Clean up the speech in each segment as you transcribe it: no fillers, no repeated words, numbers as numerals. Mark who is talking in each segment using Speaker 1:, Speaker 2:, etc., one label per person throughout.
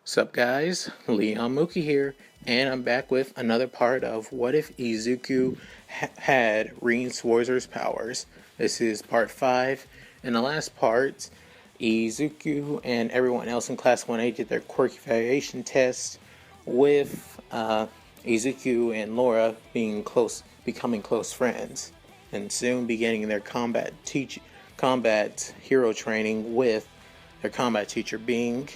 Speaker 1: Sup guys, Leon Mooky here, and I'm back with another part of What If Izuku had Rean Schwarzer's powers. This is part 5. In the last part, Izuku and everyone else in Class 1A did their quirky variation test with Izuku and Laura becoming close friends, and soon beginning their combat hero training with their combat teacher being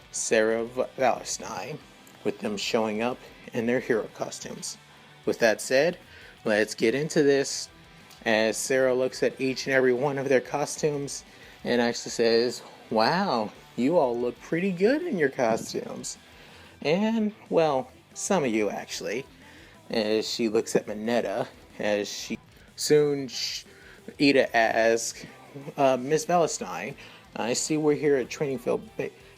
Speaker 1: Sarah Valentine, with them showing up in their hero costumes. With that said, let's get into this as Sarah looks at each and every one of their costumes and actually says, "Wow, you all look pretty good in your costumes." And, well, some of you actually, as she looks at Mineta, as she soon Ida asks, "Miss Valentine, I see we're here at Training Field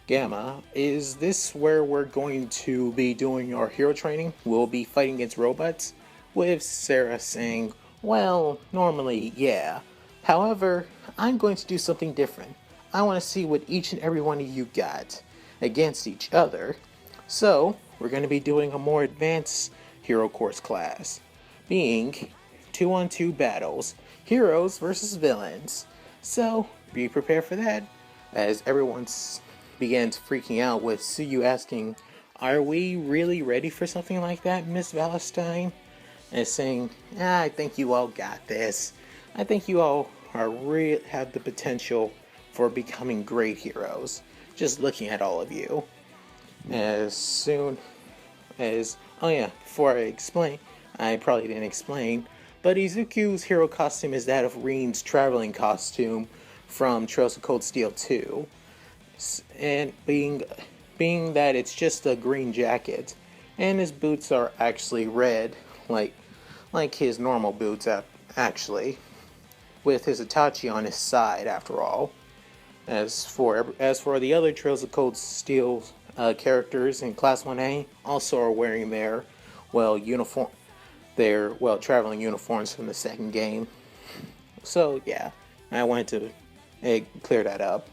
Speaker 1: Gamma. Is this where we're going to be doing our hero training? We'll be fighting against robots?" With Sarah saying, "Well, normally, yeah. However, I'm going to do something different. I want to see what each and every one of you got against each other. So, we're going to be doing a more advanced hero course class, being 2-on-2 battles, heroes versus villains. So, be prepared for that." As everyone begins freaking out with Suyu asking, "Are we really ready for something like that, Miss Valentine?" And saying, "I think you all got this. I think you all have the potential for becoming great heroes. Just looking at all of you." As soon as, before I explain, I probably didn't explain, but Izuku's hero costume is that of Rean's traveling costume from Trails of Cold Steel 2. And being that it's just a green jacket, and his boots are actually red, like his normal boots actually, with his Itachi on his side after all. As for the other Trails of Cold Steel characters in Class 1A, also are wearing their traveling uniforms from the second game. So yeah, I wanted to clear that up.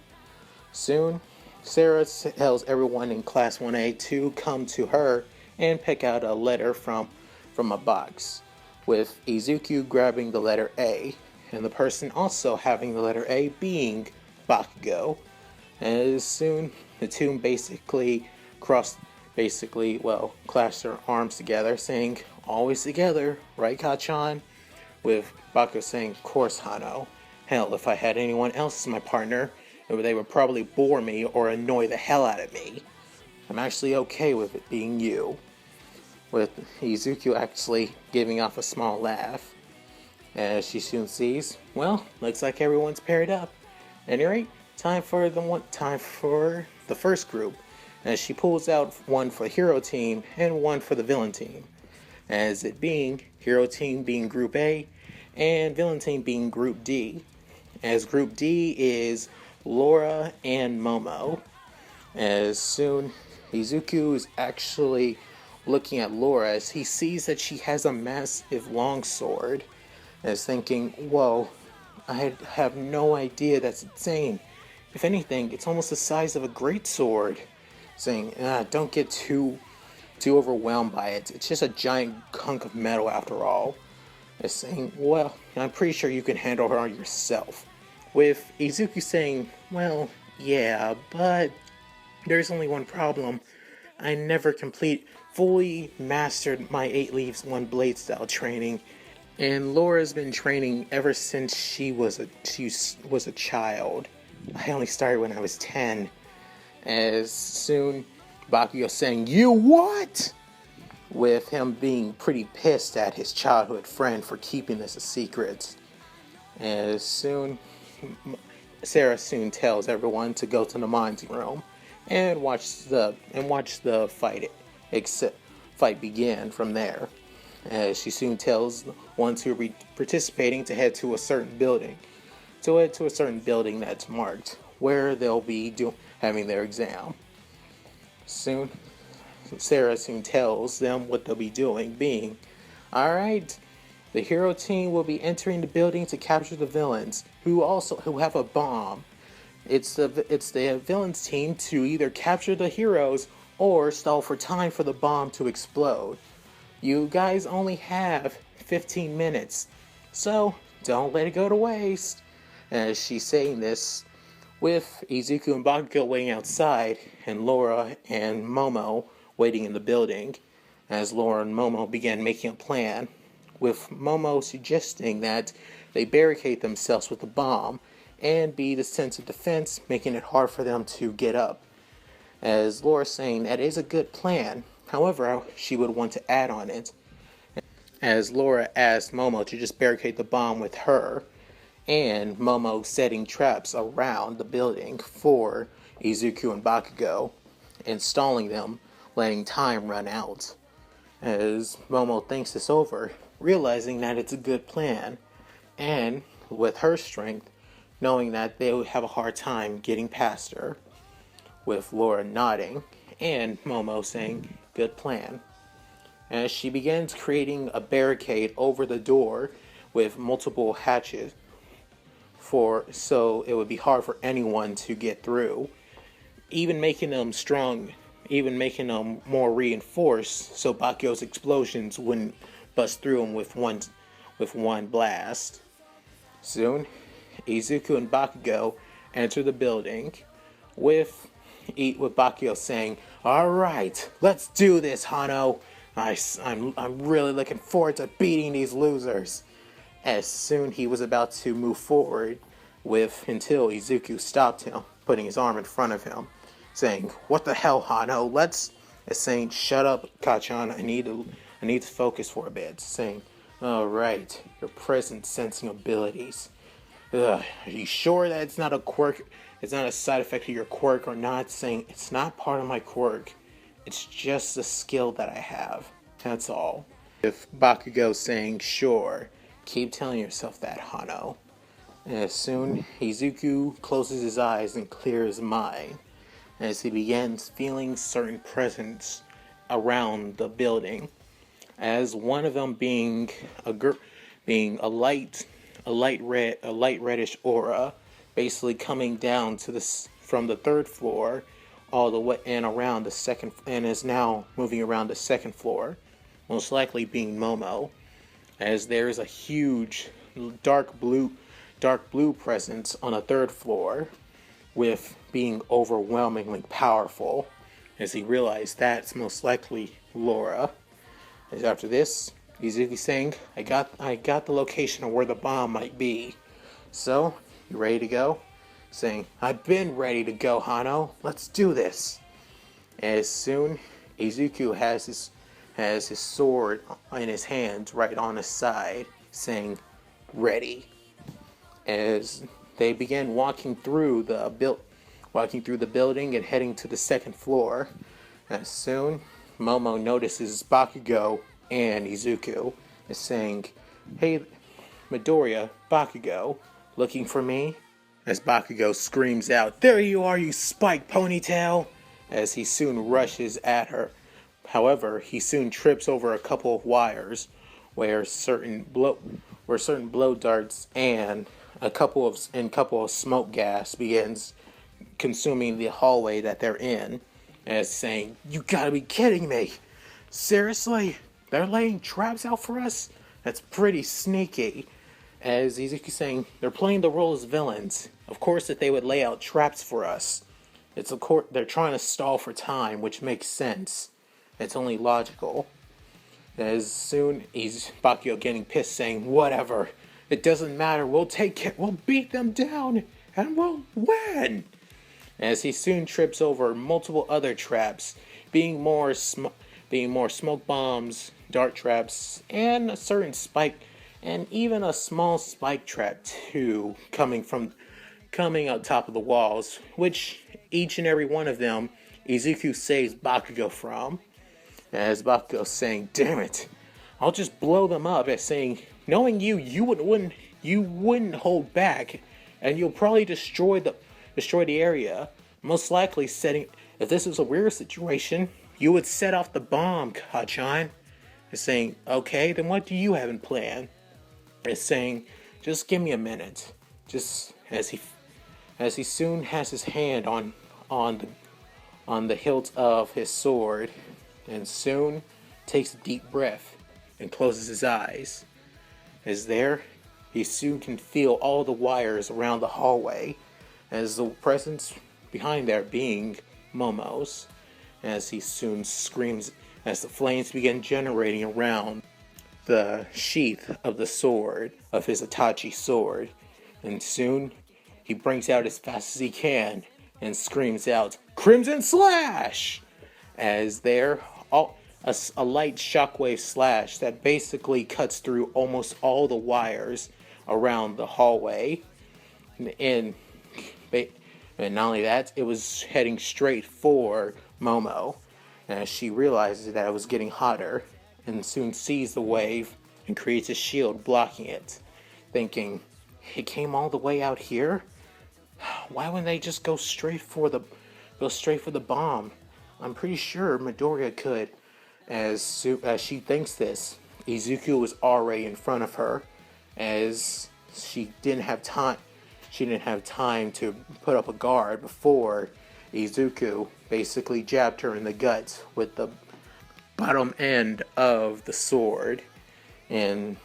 Speaker 1: Soon, Sarah tells everyone in Class 1A to come to her and pick out a letter from a box, with Izuku grabbing the letter A, and the person also having the letter A being Bakugo. And soon, the two clashed their arms together, saying, "Always together, right, Kachan?" With Bakugo saying, "Of course, Hano. Hell, if I had anyone else as my partner, they would probably bore me or annoy the hell out of me. I'm actually okay with it being you." With Izuku actually giving off a small laugh, as she soon sees, well, looks like everyone's paired up. At any rate, time for the first group, as she pulls out one for the hero team and one for the villain team, as it being hero team being Group A and villain team being Group D, as Group D is Laura and Momo. As soon Izuku is actually looking at Laura as he sees that she has a massive longsword, as thinking, "Whoa, I have no idea, that's insane. If anything, it's almost the size of a greatsword." Saying, "Don't get too overwhelmed by it. It's just a giant hunk of metal after all." As saying, "Well, I'm pretty sure you can handle her yourself." With Izuku saying, "Well, yeah, but there's only one problem. I never fully mastered my 8 leaves 1 blade style training, and Laura's been training ever since she was a child. I only started when I was 10. As soon Bakugo saying, "You what?" With him being pretty pissed at his childhood friend for keeping this a secret. As soon Sarah soon tells everyone to go to the minding room and watch the fight begin from there. As she soon tells the ones who will be participating to head to a certain building, that's marked where they'll be having their exam. Soon, Sarah soon tells them what they'll be doing, being, "Alright, the hero team will be entering the building to capture the villains, who have a bomb. it's the villain's team to either capture the heroes or stall for time for the bomb to explode. You guys only have 15 minutes, so don't let it go to waste. As she's saying this, with Izuku and Bakugo waiting outside, and Laura and Momo waiting in the building, as Laura and Momo began making a plan, with Momo suggesting that they barricade themselves with the bomb and be the sense of defense, making it hard for them to get up. As Laura saying that is a good plan, however, she would want to add on it. As Laura asked Momo to just barricade the bomb with her, and Momo setting traps around the building for Izuku and Bakugo, installing them, letting time run out. As Momo thinks this over, realizing that it's a good plan, and with her strength, knowing that they would have a hard time getting past her, with Laura nodding, and Momo saying, good plan. As she begins creating a barricade over the door with multiple hatches, so it would be hard for anyone to get through, even making them strong, even making them more reinforced, so Bakugo's explosions wouldn't bust through them with one blast. Soon, Izuku and Bakugo enter the building, with Bakugo saying, "All right, let's do this, Hano. I'm really looking forward to beating these losers." As soon he was about to move forward, until Izuku stopped him, putting his arm in front of him, saying, "What the hell, Hano? Saying, "Shut up, Kachan. I need to focus for a bit." Saying, "All right, your present sensing abilities. Are you sure that it's not a quirk? It's not a side effect of your quirk or not?" Saying, "It's not part of my quirk. It's just a skill that I have. That's all." If Bakugo saying, "Sure, keep telling yourself that, Hano." As soon Izuku closes his eyes and clears his mind, as he begins feeling certain presence around the building, as one of them being a light reddish aura, basically coming down from the third floor all the way and around the second, and is now moving around the second floor, most likely being Momo, as there is a huge dark blue presence on the third floor, with being overwhelmingly powerful, as he realized that's most likely Laura. As after this, Izuku saying, I got the location of where the bomb might be. So, you ready to go?" Saying, "I've been ready to go, Hano. Let's do this." As soon Izuku has his sword in his hand right on his side, saying, "Ready." As they begin walking through the building and heading to the second floor, as soon Momo notices Bakugo and Izuku, is saying, "Hey, Midoriya, Bakugo, looking for me?" As Bakugo screams out, "There you are, you spiked ponytail!" As he soon rushes at her. However, he soon trips over a couple of wires where certain blow darts and a couple of smoke gas begins consuming the hallway that they're in, as saying, "You gotta be kidding me! Seriously? They're laying traps out for us? That's pretty sneaky." As Izuku saying, "They're playing the role as villains. Of course that they would lay out traps for us. They're trying to stall for time, which makes sense. It's only logical." As soon as Bakugo getting pissed, saying, "Whatever. It doesn't matter. We'll beat them down, and we'll win." As he soon trips over multiple other traps, being more smoke bombs, dart traps, and even a small spike trap too, coming on top of the walls, which each and every one of them Izuku saves Bakugo from. As Bakugo saying, "Damn it, I'll just blow them up," as saying, "Knowing you wouldn't hold back, and you'll probably destroy the area. Most likely if this was a weird situation, you would set off the bomb, Kachan." As saying, "Okay, then what do you have in plan?" As saying, "Just give me a minute." Just as as he soon has his hand on the hilt of his sword, and soon takes a deep breath and closes his eyes. As there, he soon can feel all the wires around the hallway, as the presence behind there being Momo's, as he soon screams as the flames begin generating around the sheath of the sword, of his Itachi sword, and soon he brings out as fast as he can and screams out, "Crimson Slash!" As there, a light shockwave slash that basically cuts through almost all the wires around the hallway. And not only that, it was heading straight for Momo, as she realizes that it was getting hotter, and soon sees the wave and creates a shield blocking it, thinking, it came all the way out here? Why wouldn't they just go straight for the bomb? I'm pretty sure Midoriya could. As she thinks this, Izuku was already in front of her, as she didn't have time to put up a guard before Izuku basically jabbed her in the gut with the bottom end of the sword, and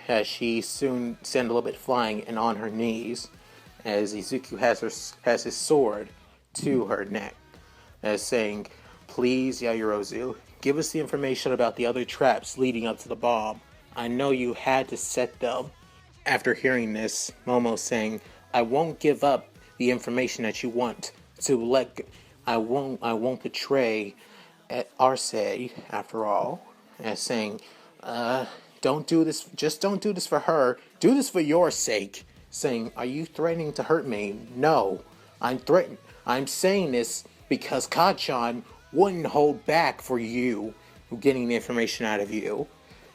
Speaker 1: as she soon sent a little bit flying and on her knees, as Izuku has his sword to her neck, as saying, "Please, Yaoyorozu, give us the information about the other traps leading up to the bomb. I know you had to set them." After hearing this, Momo saying, "I won't give up the information that you want to I won't betray Arce after all." As saying, don't do this, just don't do this for her. Do this for your sake." Saying, "Are you threatening to hurt me?" "No, I'm saying this because Kachan wouldn't hold back for you getting the information out of you."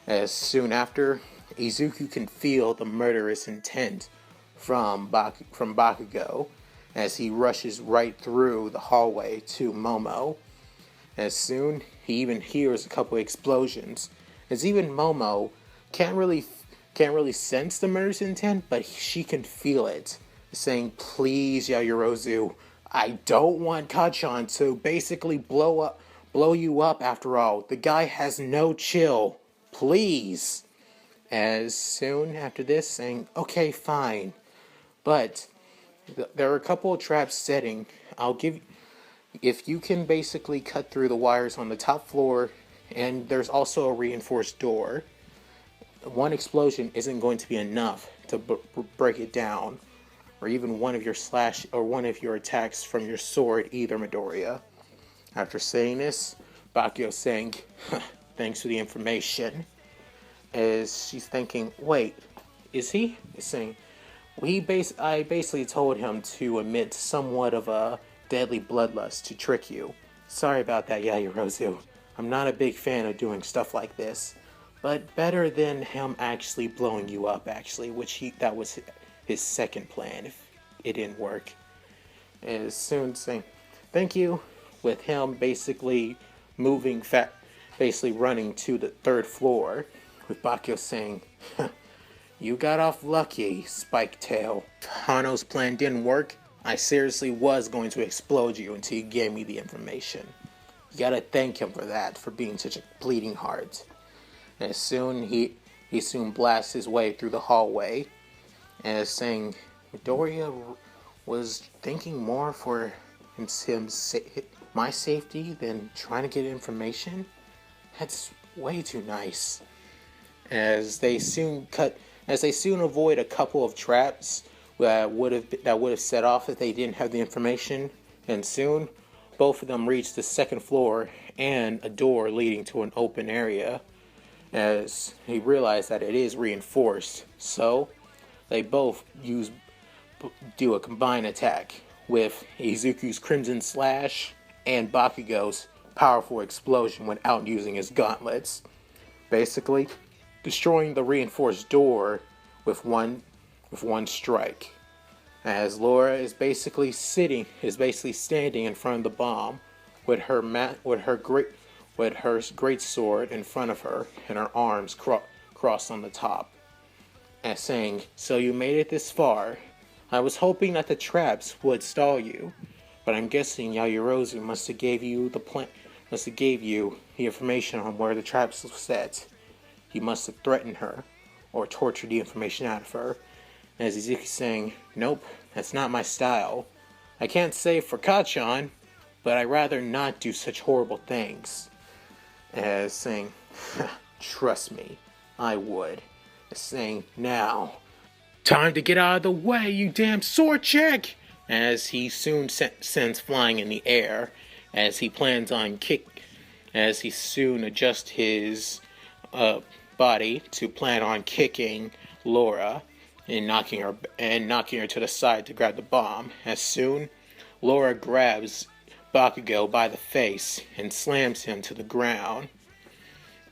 Speaker 1: As soon after, Izuku can feel the murderous intent from Bakugo, as he rushes right through the hallway to Momo. As soon, he even hears a couple explosions, as even Momo can't really sense the murderous intent, but she can feel it, saying, "Please, Yaoyorozu, I don't want Kachan to basically blow you up after all. The guy has no chill. Please." As soon after this, saying, "Okay, fine. But there are a couple of traps setting. If you can basically cut through the wires on the top floor, and there's also a reinforced door, one explosion isn't going to be enough to break it down, or even one of your attacks from your sword either, Midoriya." After saying this, Bakugo saying, "Thanks for the information." As she's thinking, "Wait, is he?" Saying, I basically told him to emit somewhat of a deadly bloodlust to trick you. Sorry about that, Yaoyorozu. I'm not a big fan of doing stuff like this, but better than him actually blowing you up, that was his second plan if it didn't work." And as soon saying, "Thank you," with him basically basically running to the third floor, with Bakugo saying, "You got off lucky, Spike Tail. If Hano's plan didn't work, I seriously was going to explode you until you gave me the information. You gotta thank him for that, for being such a bleeding heart." And as soon he soon blasts his way through the hallway, and is saying, "Midoriya was thinking more for my safety than trying to get information? That's way too nice." As they soon avoid a couple of traps that would have set off if they didn't have the information, and soon both of them reach the second floor and a door leading to an open area, as he realized that it is reinforced. So they both do a combined attack with Izuku's Crimson Slash and Bakugo's powerful explosion without using his gauntlets, basically destroying the reinforced door with one strike. As Laura is basically standing in front of the bomb with her great sword in front of her and her arms crossed on the top, and saying, "So you made it this far. I was hoping that the traps would stall you, but I'm guessing Yaoyorozu must have gave you the information on where the traps were set. He must have threatened her, or tortured the information out of her. As Izuku's saying, nope, that's not my style. I can't say for Kachan, but I'd rather not do such horrible things. As saying, trust me, I would. As saying, now, time to get out of the way, you damn sword chick! As he soon sends flying in the air, as he soon adjusts his body to plan on kicking Laura and knocking her to the side to grab the bomb. As soon, Laura grabs Bakugo by the face and slams him to the ground.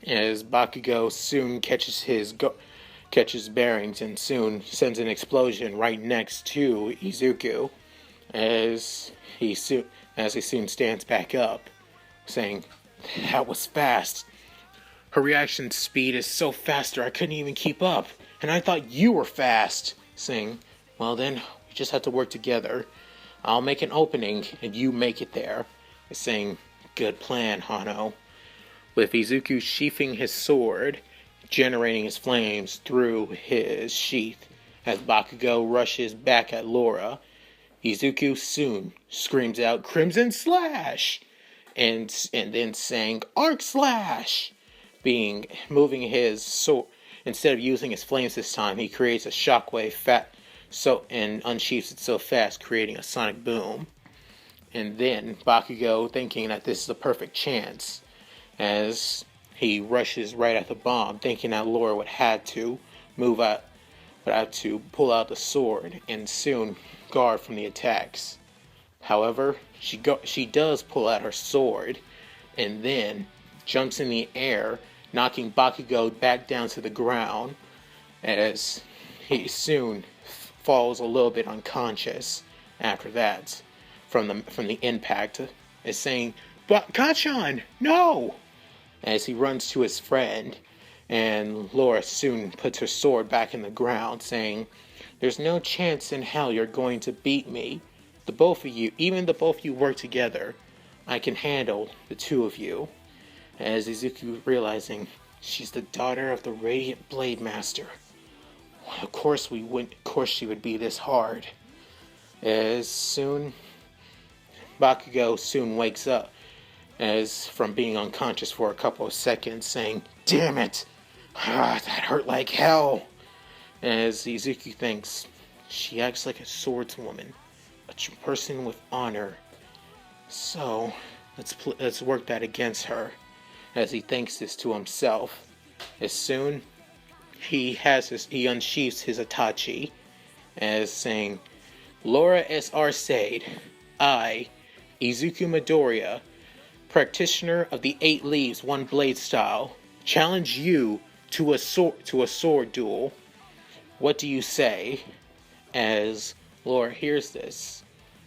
Speaker 1: As Bakugo soon catches bearings and soon sends an explosion right next to Izuku. As he soon stands back up, saying, "That was fast. Her reaction speed is so faster I couldn't even keep up, and I thought you were fast." Saying, "Well then, we just have to work together. I'll make an opening, and you make it there." Saying, "Good plan, Hano." With Izuku sheathing his sword, generating his flames through his sheath, as Bakugo rushes back at Laura, Izuku soon screams out, "Crimson Slash!" and then saying, "Arc Slash!" Moving his sword. Instead of using his flames this time, he creates a shockwave and unsheaths it so fast, creating a sonic boom. And then Bakugo, thinking that this is a perfect chance, as he rushes right at the bomb, thinking that Laura would have to pull out the sword and soon guard from the attacks. However, she does pull out her sword and then jumps in the air, knocking Bakugo back down to the ground, as he soon falls a little bit unconscious after that from the impact, is saying, "But Kachan, no!" As he runs to his friend, and Laura soon puts her sword back in the ground, saying, "There's no chance in hell you're going to beat me. Even the both of you work together. I can handle the two of you." As Izuku realizing she's the daughter of the Radiant Blade Master. Of course she would be this hard. As soon, Bakugo soon wakes up from being unconscious for a couple of seconds, saying, "Damn it! That hurt like hell." As Izuku thinks, she acts like a swordswoman, a person with honor. So, let's work that against her. As he thinks this to himself, as soon he unsheaths his Itachi, as saying, "Laura S. Arcade, I, Izuku Midoriya, practitioner of the 8 leaves, 1 blade style, challenge you to a sword duel. What do you say?" As Laura hears this,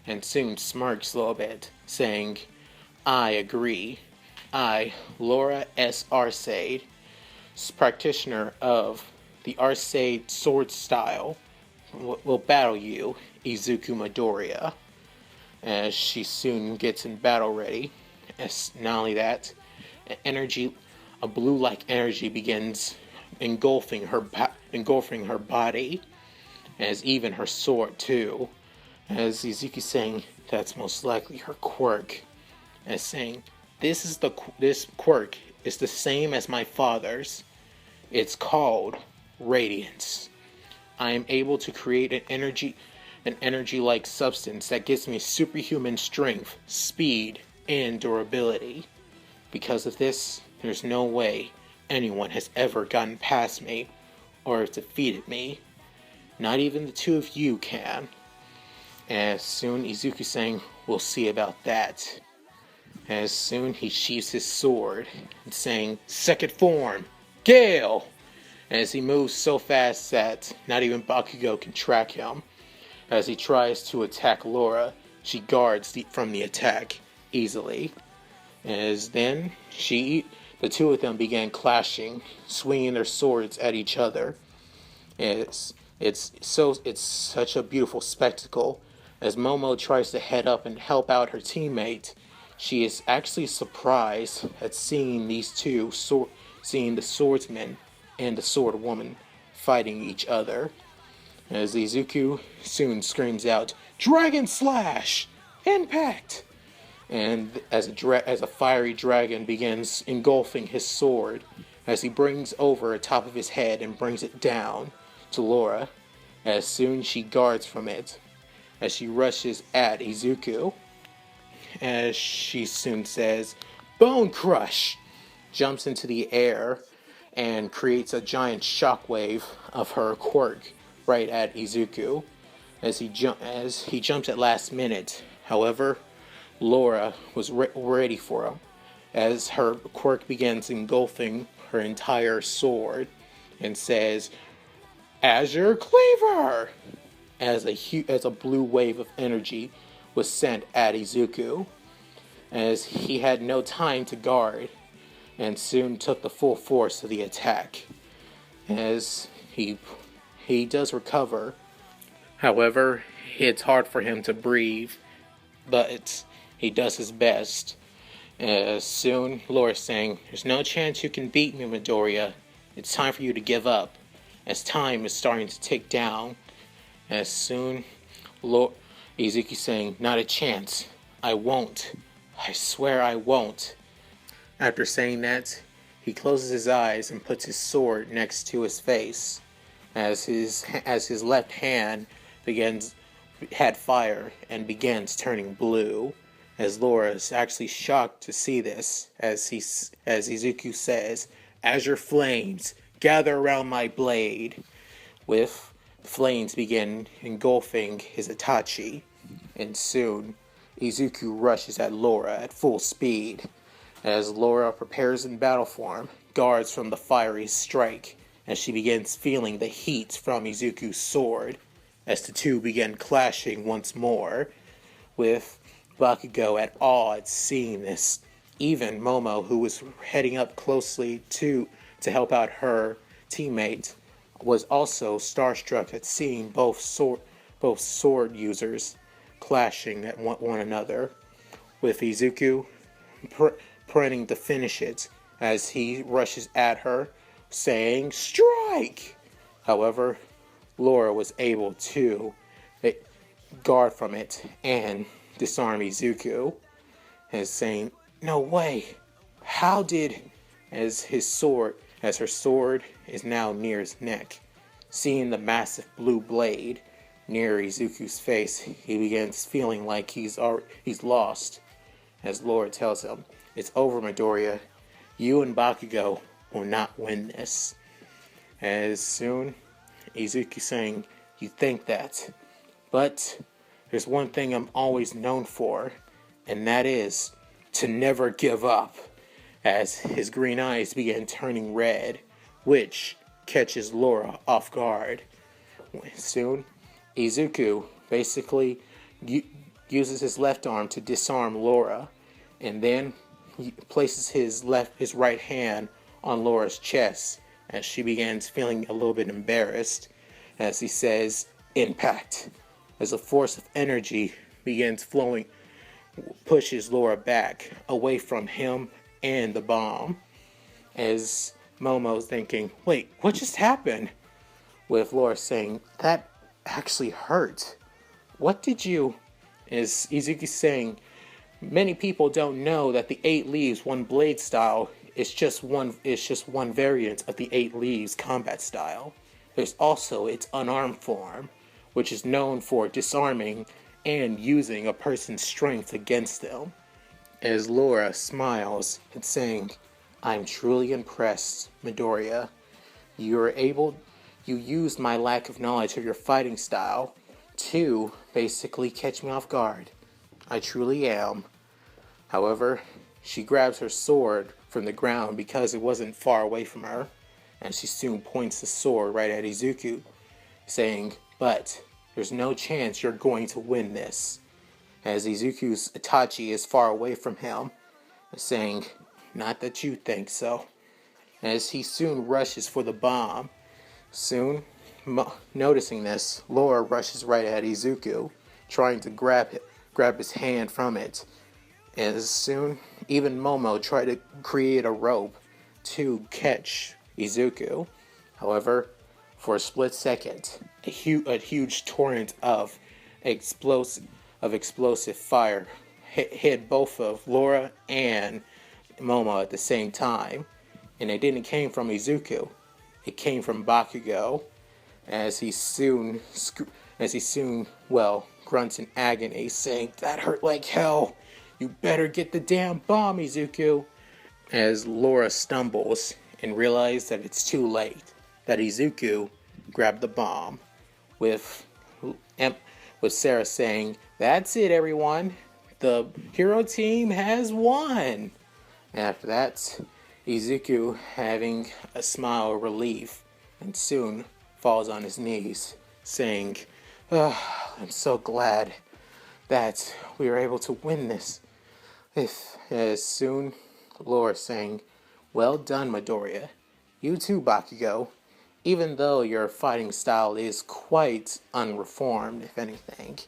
Speaker 1: and soon smirks a little bit, saying, "I agree. I, Laura S. Arcade, practitioner of the Arcade sword style, will battle you, Izuku Midoriya." As she soon gets in battle ready. As not only that, a blue-like energy begins engulfing her body, as even her sword too. As Izuku saying, "That's most likely her quirk." As saying, this quirk is the same as my father's. It's called Radiance. I am able to create an energy-like substance that gives me superhuman strength, speed, and durability. Because of this, there's no way anyone has ever gotten past me or defeated me. Not even the two of you can. As soon Izuku saying, "We'll see about that." As soon he sheaths his sword and saying, "Second form, Gale!" As he moves so fast that not even Bakugo can track him. As he tries to attack Laura, she guards from the attack easily. As then, the two of them began clashing, swinging their swords at each other. As It's such a beautiful spectacle. As Momo tries to head up and help out her teammate, she is actually surprised at seeing seeing the swordsman and the swordwoman fighting each other. As Izuku soon screams out, "Dragon Slash! Impact!" And as a fiery dragon begins engulfing his sword, as he brings over the top of his head and brings it down to Laura, as soon she guards from it, as she rushes at Izuku, as she soon says, "Bone Crush!" jumps into the air and creates a giant shockwave of her quirk right at Izuku as he jumps at last minute. However, Laura was ready for him as her quirk begins engulfing her entire sword and says, "Azure Cleaver!" as a blue wave of energy was sent at Izuku, as he had no time to guard and soon took the full force of the attack. As he does recover, however, it's hard for him to breathe, but he does his best. Soon, Laura's saying, "There's no chance you can beat me, Midoriya. It's time for you to give up, as time is starting to tick down." As soon, Izuku saying, "Not a chance. I won't. I swear I won't." After saying that, he closes his eyes and puts his sword next to his face, as his left hand had fire and begins turning blue. As Laura is actually shocked to see this, as Izuku says, "Azure flames, gather around my blade," with flames begin engulfing his Itachi, and soon Izuku rushes at Laura at full speed. As Laura prepares in battle form, guards from the fiery strike, as she begins feeling the heat from Izuku's sword, as the two begin clashing once more, with Bakugo at awe at seeing this. Even Momo, who was heading up closely to help out her teammate, was also starstruck at seeing both sword users clashing at one another, with Izuku planning to finish it as he rushes at her, saying, "Strike!" However, Laura was able to guard from it and disarm Izuku, as saying, "No way! How did..." as her sword is now near his neck. Seeing the massive blue blade near Izuku's face, he begins feeling like he's lost, as Laura tells him, "It's over, Midoriya. You and Bakugo will not win this." As soon, Izuku saying, "You think that, but there's one thing I'm always known for, and that is to never give up," as his green eyes begin turning red, which catches Laura off guard. Soon, Izuku basically uses his left arm to disarm Laura, and then he places his right hand on Laura's chest, as she begins feeling a little bit embarrassed, as he says, "Impact," as a force of energy begins flowing, pushes Laura back away from him and the bomb, as Momo's thinking, "Wait, what just happened?" With Laura saying, "That actually hurt. What did you..." As Izuku saying, "Many people don't know that the 8 leaves, 1 blade style is just one variant of the 8 leaves combat style. There's also its unarmed form, which is known for disarming and using a person's strength against them." As Laura smiles and saying, "I'm truly impressed, Midoriya. You used my lack of knowledge of your fighting style to basically catch me off guard. I truly am." However, she grabs her sword from the ground because it wasn't far away from her, and she soon points the sword right at Izuku, saying, "But there's no chance you're going to win this," as Izuku's Itachi is far away from him, saying, "Not that you think so," as he soon rushes for the bomb. Soon, Noticing this, Laura rushes right at Izuku, trying to grab his hand from it. And soon, even Momo tried to create a rope to catch Izuku. However, for a split second, a huge torrent of explosive fire hit both of Laura and Momo at the same time. And it didn't came from Izuku. It came from Bakugo, as he soon grunts in agony, saying, "That hurt like hell. You better get the damn bomb, Izuku." As Laura stumbles and realizes that it's too late, that Izuku grabbed the bomb, with Sarah saying, "That's it, everyone. The hero team has won." After that, Izuku, having a smile of relief, and soon falls on his knees, saying, "I'm so glad that we were able to win this." As soon, Laura saying, "Well done, Midoriya. You too, Bakugo. Even though your fighting style is quite unreformed, if anything."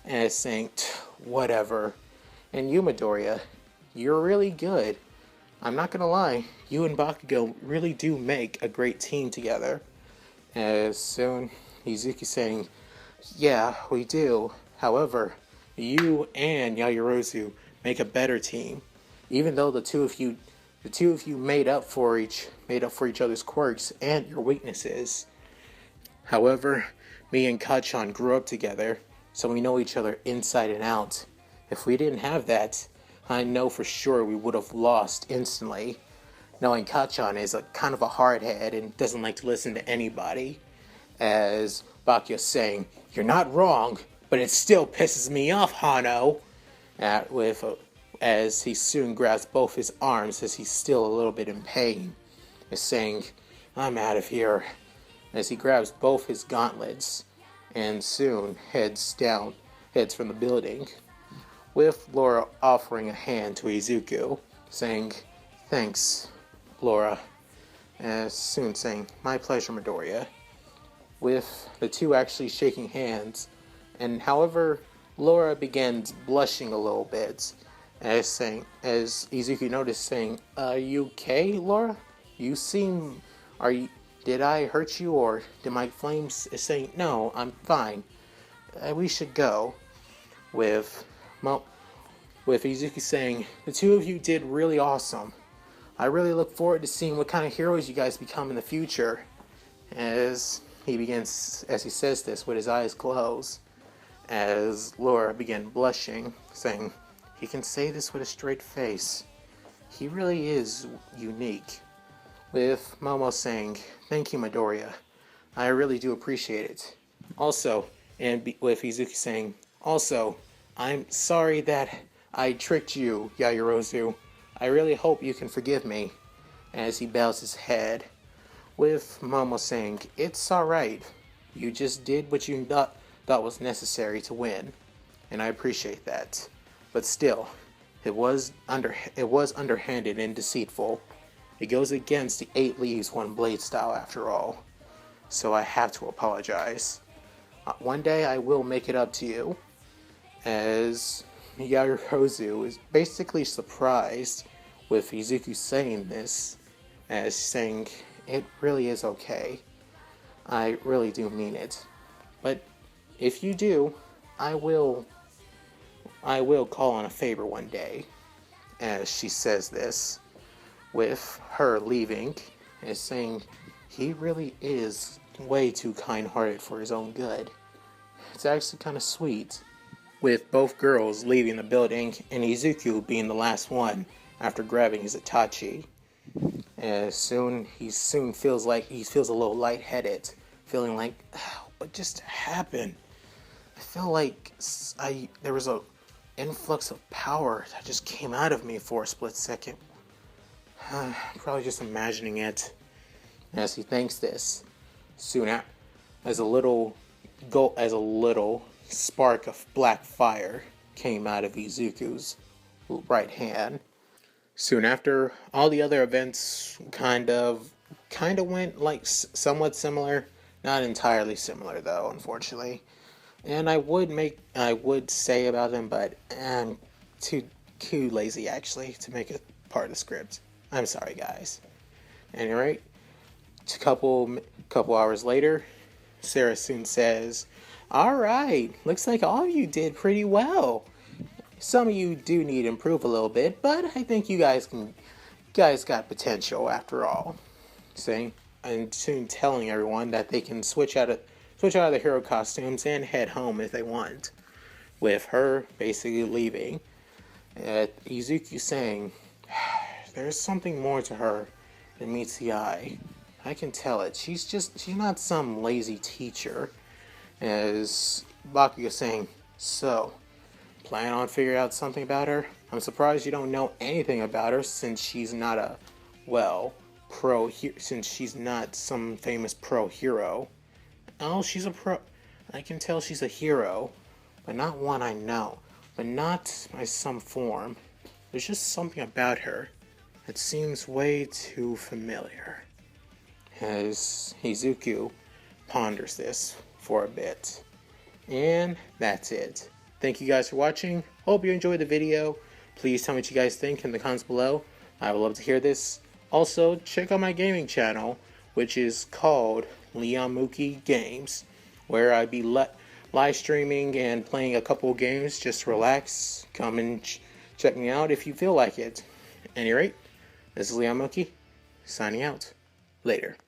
Speaker 1: And saying, "Whatever. And you, Midoriya, you're really good. I'm not gonna lie, you and Bakugo really do make a great team together." As soon, Izuku saying, "Yeah, we do. However, you and Yaoyorozu make a better team. Even though the two of you made up for each other's quirks and your weaknesses. However, me and Kachan grew up together, so we know each other inside and out. If we didn't have that, I know for sure we would have lost instantly. Knowing Kachan is a kind of a hardhead and doesn't like to listen to anybody." As Bakugo saying, "You're not wrong, but it still pisses me off, Hano." As he soon grabs both his arms, as he's still a little bit in pain, is saying, "I'm out of here." As he grabs both his gauntlets, and soon heads from the building, with Laura offering a hand to Izuku, saying, "Thanks, Laura." As soon saying, "My pleasure, Midoriya." With the two actually shaking hands, and however, Laura begins blushing a little bit, as Izuku noticed, saying, "Are you okay, Laura? Did I hurt you, or did my flames?" Saying, "No, I'm fine. We should go." With Izuku saying, "The two of you did really awesome. I really look forward to seeing what kind of heroes you guys become in the future." As he says this with his eyes closed, as Laura began blushing, saying, "He can say this with a straight face. He really is unique." With Momo saying, "Thank you, Midoriya. I really do appreciate it." With Izuku saying, "Also, I'm sorry that I tricked you, Yaoyorozu. I really hope you can forgive me." As he bows his head, with Momo saying, "It's alright. You just did what you thought was necessary to win, and I appreciate that. But still, it was underhanded and deceitful. It goes against the 8 leaves, 1 blade style after all. So I have to apologize. One day I will make it up to you." As Yaoyorozu is basically surprised with Izuku saying this, as saying, "It really is okay. I really do mean it. But if you do, I will call on a favor one day." As she says this, with her leaving, is saying, "He really is way too kind-hearted for his own good." It's actually kind of sweet. With both girls leaving the building, and Izuku being the last one after grabbing his Itachi. He soon feels a little lightheaded, feeling like, what just happened? I feel like there was a influx of power that just came out of me for a split second. Probably just imagining it. As he thinks this, soon as a little spark of black fire came out of Izuku's right hand. Soon after, all the other events kind of went like somewhat similar. Not entirely similar though, unfortunately. And I would say about them, but I'm too lazy actually to make it part of the script. I'm sorry, guys. At any rate, a couple hours later, Sarah soon says, "All right, looks like all of you did pretty well. Some of you do need to improve a little bit, but I think you guys got potential after all." Saying and soon telling everyone that they can switch out of the hero costumes and head home if they want, with her basically leaving. Izuku saying, "There's something more to her than meets the eye. I can tell it. She's not some lazy teacher." As Bakugo saying, "So, plan on figuring out something about her? I'm surprised you don't know anything about her since she's not since she's not some famous pro hero." "Oh, she's a pro. I can tell she's a hero, but not one I know. But not by some form. There's just something about her that seems way too familiar." As Izuku ponders this for a bit. And that's it. Thank you guys for watching. Hope you enjoyed the video. Please tell me what you guys think in the comments below. I would love to hear this. Also, check out my gaming channel, which is called Mooky Games, where I'd be live streaming and playing a couple of games just to relax. Come and check me out if you feel like it. At any rate, this is Mooky, signing out. Later.